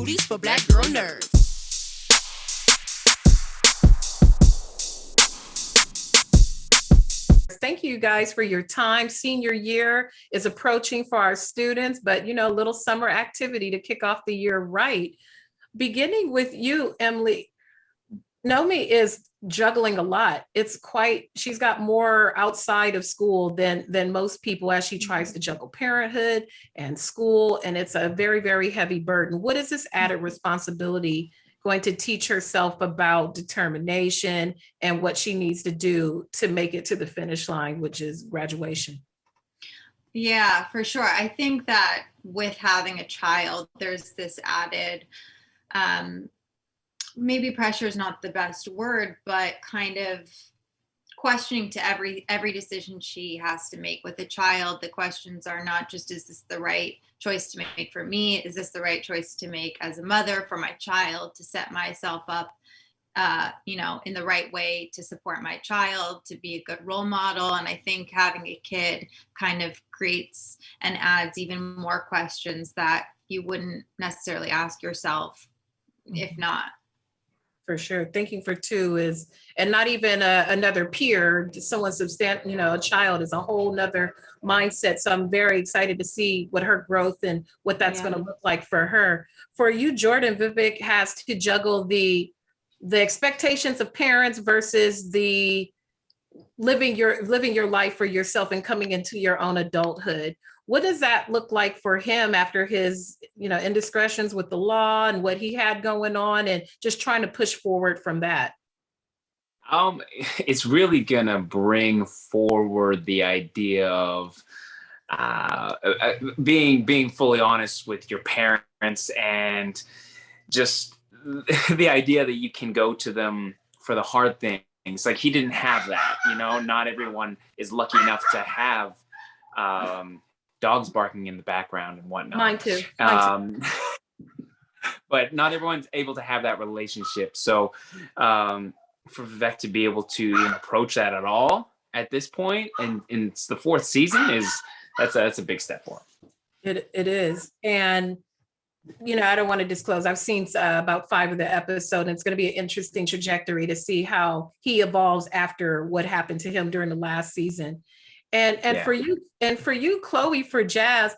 booties for black girl nerds. Thank you guys for your time. Senior year is approaching for our students, but a little summer activity to kick off the year right. Beginning with you, Emily, Nomi is juggling a lot. She's got more outside of school than most people as she tries to juggle parenthood and school. And it's a very, very heavy burden. What is this added responsibility going to teach herself about determination and what she needs to do to make it to the finish line, which is graduation? Yeah, for sure. I think that with having a child, there's this added, maybe pressure is not the best word, but kind of questioning to every decision she has to make with a child. The questions are not just, is this the right choice to make for me? Is this the right choice to make as a mother for my child, to set myself up, in the right way to support my child, to be a good role model? And I think having a kid kind of creates and adds even more questions that you wouldn't necessarily ask yourself if not. For sure. Thinking for two is, and not even another peer, someone substantial, a child is a whole nother mindset. So I'm very excited to see what her growth and what that's going to look like for her. For you, Jordan, Vivek has to juggle the expectations of parents versus the living your life for yourself and coming into your own adulthood. What does that look like for him after his, indiscretions with the law and what he had going on, and just trying to push forward from that? It's really gonna bring forward the idea of being fully honest with your parents, and just the idea that you can go to them for the hard things. Like, he didn't have that, not everyone is lucky enough to have dogs barking in the background and whatnot. Mine too. But not everyone's able to have that relationship. So for Vivek to be able to approach that at all at this point, and it's the fourth season, that's a big step for him. It is. And I don't want to disclose. I've seen about 5 of the episodes, and it's going to be an interesting trajectory to see how he evolves after what happened to him during the last season. And for you, Chloe, for Jazz,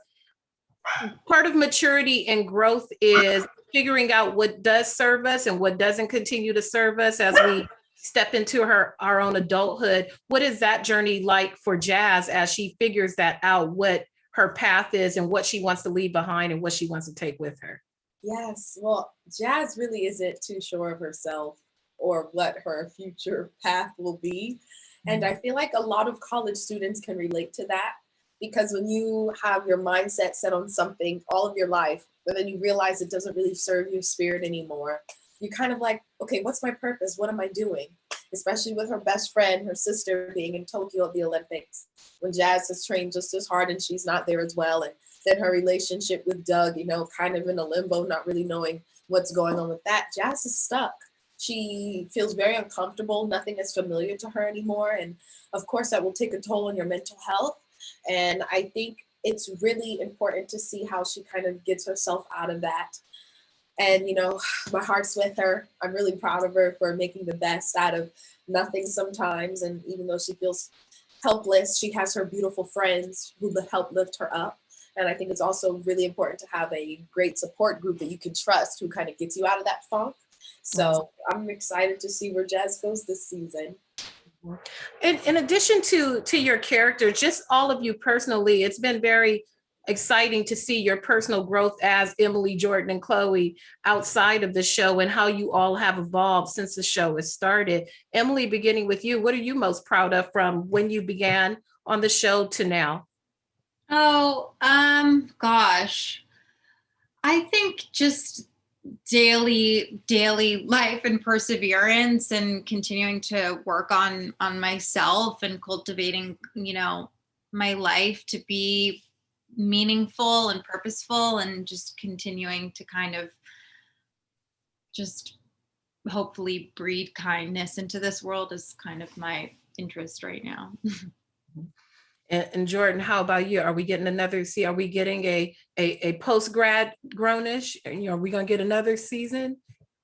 part of maturity and growth is figuring out what does serve us and what doesn't continue to serve us as we step into our own adulthood. What is that journey like for Jazz as she figures that out, what her path is and what she wants to leave behind and what she wants to take with her? Yes, well, Jazz really isn't too sure of herself or what her future path will be. And I feel like a lot of college students can relate to that, because when you have your mindset set on something all of your life, but then you realize it doesn't really serve your spirit anymore, you're kind of like, okay, what's my purpose? What am I doing? Especially with her best friend, her sister, being in Tokyo at the Olympics, when Jazz has trained just as hard and she's not there as well. And then her relationship with Doug, kind of in a limbo, not really knowing what's going on with that. Jazz is stuck. She feels very uncomfortable. Nothing is familiar to her anymore. And of course, that will take a toll on your mental health. And I think it's really important to see how she kind of gets herself out of that. And, my heart's with her. I'm really proud of her for making the best out of nothing sometimes. And even though she feels helpless, she has her beautiful friends who help lift her up. And I think it's also really important to have a great support group that you can trust, who kind of gets you out of that funk. So I'm excited to see where Jazz goes this season. In addition to your character, just all of you personally, it's been very exciting to see your personal growth as Emily, Jordan, and Chloe outside of the show, and how you all have evolved since the show has started. Emily, beginning with you, what are you most proud of from when you began on the show to now? Oh, gosh. I think just daily life and perseverance, and continuing to work on myself and cultivating, my life to be meaningful and purposeful, and just continuing to kind of just hopefully breed kindness into this world is kind of my interest right now. And Jordan, how about you? Are we getting are we getting a post-grad grownish? Are we gonna get another season?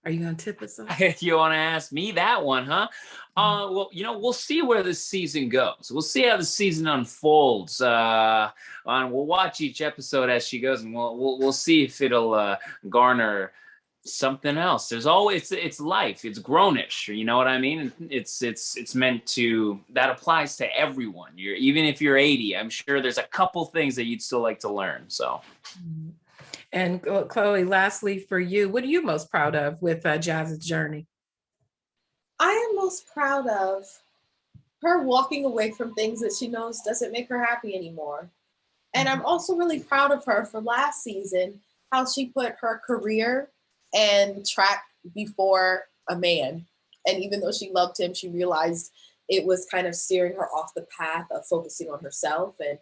Are you gonna tip us off? You want to ask me that one, huh? Well, we'll see where the season goes. We'll see how the season unfolds. And we'll watch each episode as she goes, and we'll see if it'll garner something else. There's always, it's life. It's grownish. You know what I mean? It's meant to, that applies to everyone. Even if you're 80, I'm sure there's a couple things that you'd still like to learn. So. And Chloe, lastly for you, what are you most proud of with Jazz's journey? I am most proud of her walking away from things that she knows doesn't make her happy anymore. And I'm also really proud of her for last season, how she put her career and track before a man. And even though she loved him, she realized it was kind of steering her off the path of focusing on herself. And,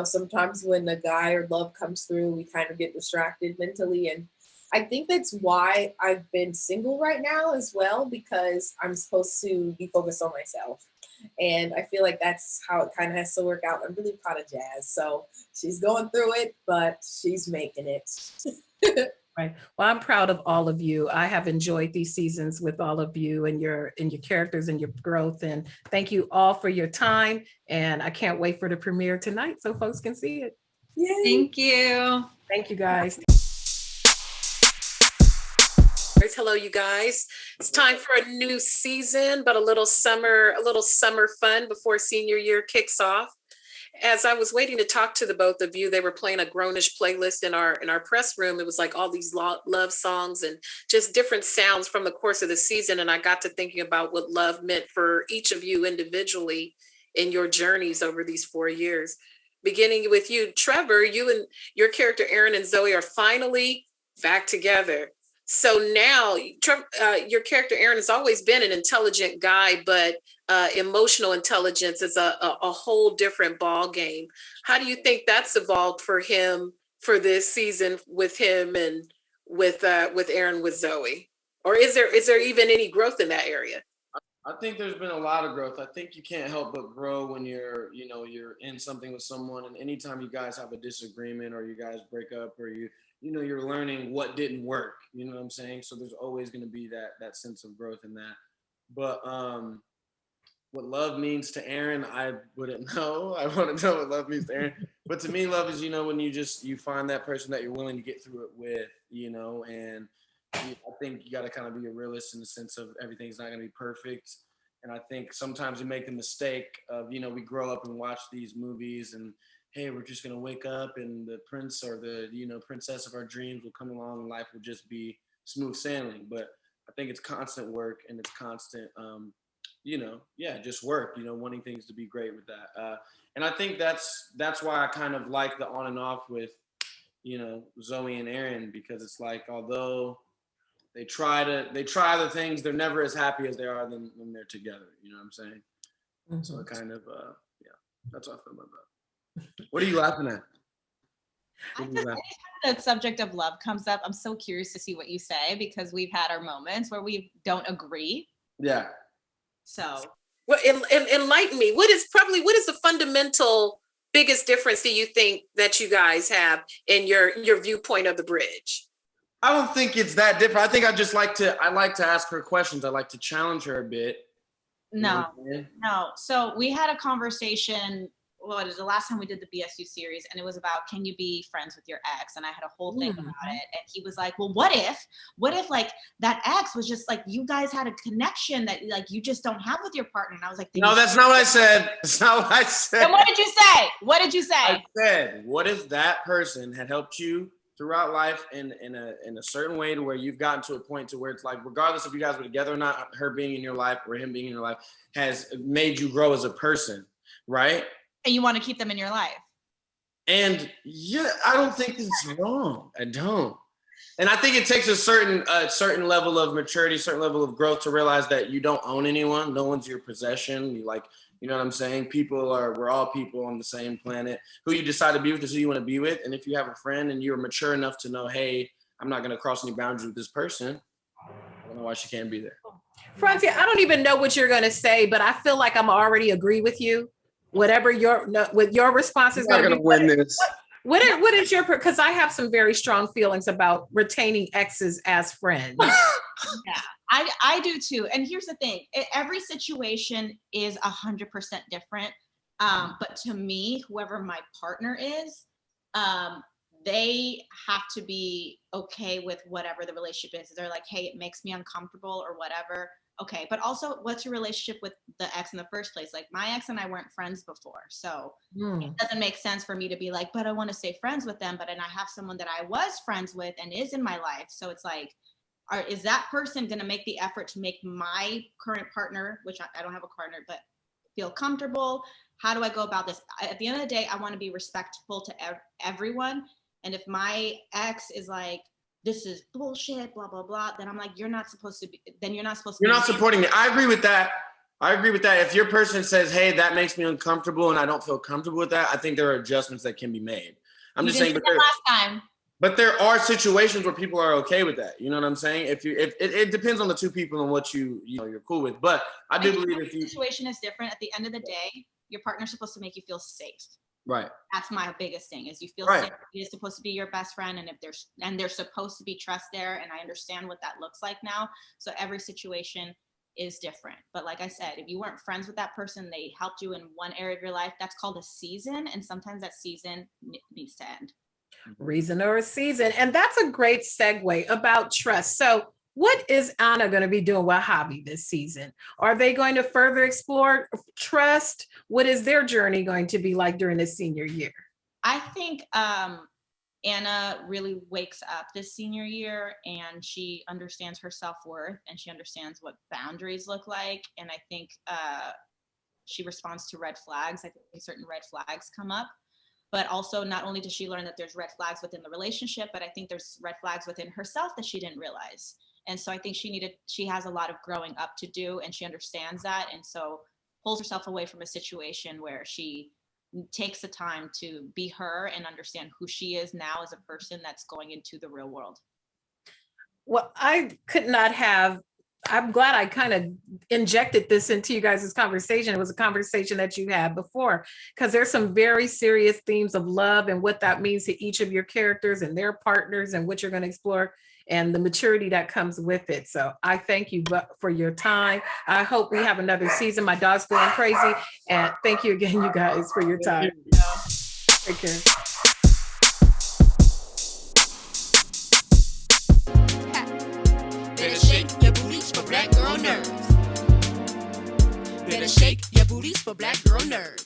sometimes when a guy or love comes through, we kind of get distracted mentally. And I think that's why I've been single right now as well, because I'm supposed to be focused on myself. And I feel like that's how it kind of has to work out. I'm really proud of Jazz. So she's going through it, but she's making it. Right. Well, I'm proud of all of you. I have enjoyed these seasons with all of you and your characters and your growth. And thank you all for your time. And I can't wait for the premiere tonight so folks can see it. Yay. Thank you. Thank you, guys. Hello, you guys. It's time for a new season, but a little summer fun before senior year kicks off. As I was waiting to talk to the both of you, they were playing a grownish playlist in our press room. It was like all these love songs and just different sounds from the course of the season. And I got to thinking about what love meant for each of you individually in your journeys over these 4 years. Beginning with you, Trevor, you and your character Aaron and Zoey are finally back together. So now your character Aaron has always been an intelligent guy, but emotional intelligence is a whole different ball game. How do you think that's evolved for him for this season with him and with Aaron with Zoey? Or is there even any growth in that area? I think there's been a lot of growth. I think you can't help but grow when you're in something with someone, and anytime you guys have a disagreement or you guys break up or you're learning what didn't work, you know what I'm saying? So there's always going to be that sense of growth in that. But what love means to Aaron, I wouldn't know. I want to know what love means to Aaron. But to me, love is, when you find that person that you're willing to get through it with, and I think you got to kind of be a realist in the sense of everything's not going to be perfect. And I think sometimes we make the mistake of, we grow up and watch these movies and, hey, we're just going to wake up and the prince or the, princess of our dreams will come along and life will just be smooth sailing. But I think it's constant work and it's constant, just work, wanting things to be great with that. And I think that's why I kind of like the on and off with, Zoey and Aaron, because it's like, although they try the things, they're never as happy as they are when they're together. You know what I'm saying? Mm-hmm. So it kind of, that's what I feel about that. What are you laughing at? Anytime the subject of love comes up, I'm so curious to see what you say, because we've had our moments where we don't agree. Yeah. So. Well, enlighten me. What is the fundamental biggest difference do you think that you guys have in your viewpoint of the bridge? I don't think it's that different. I think I like to ask her questions. I like to challenge her a bit. No. So we had a conversation. What is the last time we did the BSU series? And it was about, can you be friends with your ex? And I had a whole thing about it. And he was like, well, what if like that ex was just like, you guys had a connection that like you just don't have with your partner? And I was like, no, that's not what I said. That's not what I said. Then what did you say? What did you say? I said, what if that person had helped you throughout life in a certain way to where you've gotten to a point to where it's like, regardless if you guys were together or not, her being in your life or him being in your life has made you grow as a person, right? And you want to keep them in your life. And yeah, I don't think it's wrong. I don't. And I think it takes a certain level of maturity, certain level of growth to realize that you don't own anyone. No one's your possession. You know what I'm saying? We're all people on the same planet. Who you decide to be with is who you want to be with. And if you have a friend and you're mature enough to know, hey, I'm not going to cross any boundaries with this person, I don't know why she can't be there. Francia, I don't even know what you're going to say, but I feel like I'm already agree with you. whatever with your response is I'm not going to gonna be. win this. What is your, because I have some very strong feelings about retaining exes as friends. Yeah, I do too. And here's the thing, every situation is 100% different. But to me, whoever my partner is, they have to be okay with whatever the relationship is. They're like, hey, it makes me uncomfortable or whatever. Okay, but also what's your relationship with the ex in the first place? Like my ex and I weren't friends before. So it doesn't make sense for me to be like, but I want to stay friends with them. But then I have someone that I was friends with and is in my life. So it's like, is that person going to make the effort to make my current partner, which I don't have a partner, but feel comfortable? How do I go about this? At the end of the day, I want to be respectful to everyone. And if my ex is like, this is bullshit, blah, blah, blah, then I'm like, you're not supposed to be, then you're not supposed to You're be. not supporting me. I agree with that. If your person says, hey, that makes me uncomfortable and I don't feel comfortable with that, I think there are adjustments that can be made. I'm just saying, last time. But there are situations where people are okay with that. You know what I'm saying? If it depends on the two people and what you're cool with. But I do believe if you situation is different, at the end of the day, your partner's supposed to make you feel safe. Right. That's my biggest thing, is you feel right. safe. He is supposed to be your best friend, and there's supposed to be trust there, and I understand what that looks like now. So every situation is different. But like I said, if you weren't friends with that person, they helped you in one area of your life, that's called a season, and sometimes that season needs to end. Reason or a season. And that's a great segue about trust. So what is Anna going to be doing with Javi this season? Are they going to further explore trust? What is their journey going to be like during the senior year? I think Anna really wakes up this senior year, and she understands her self-worth, and she understands what boundaries look like. And I think she responds to red flags. I think certain red flags come up. But also, not only does she learn that there's red flags within the relationship, but I think there's red flags within herself that she didn't realize. And so I think she has a lot of growing up to do, and she understands that. And so pulls herself away from a situation where she takes the time to be her and understand who she is now as a person that's going into the real world. Well, I'm glad I kind of injected this into you guys' conversation. It was a conversation that you had before, because there's some very serious themes of love and what that means to each of your characters and their partners and what you're going to explore and the maturity that comes with it. So I thank you for your time. I hope we have another season. My dog's going crazy. And thank you again, you guys, for your time. Take care. Better shake your booties for black girl nerves. Better shake your booties for black girl nerves.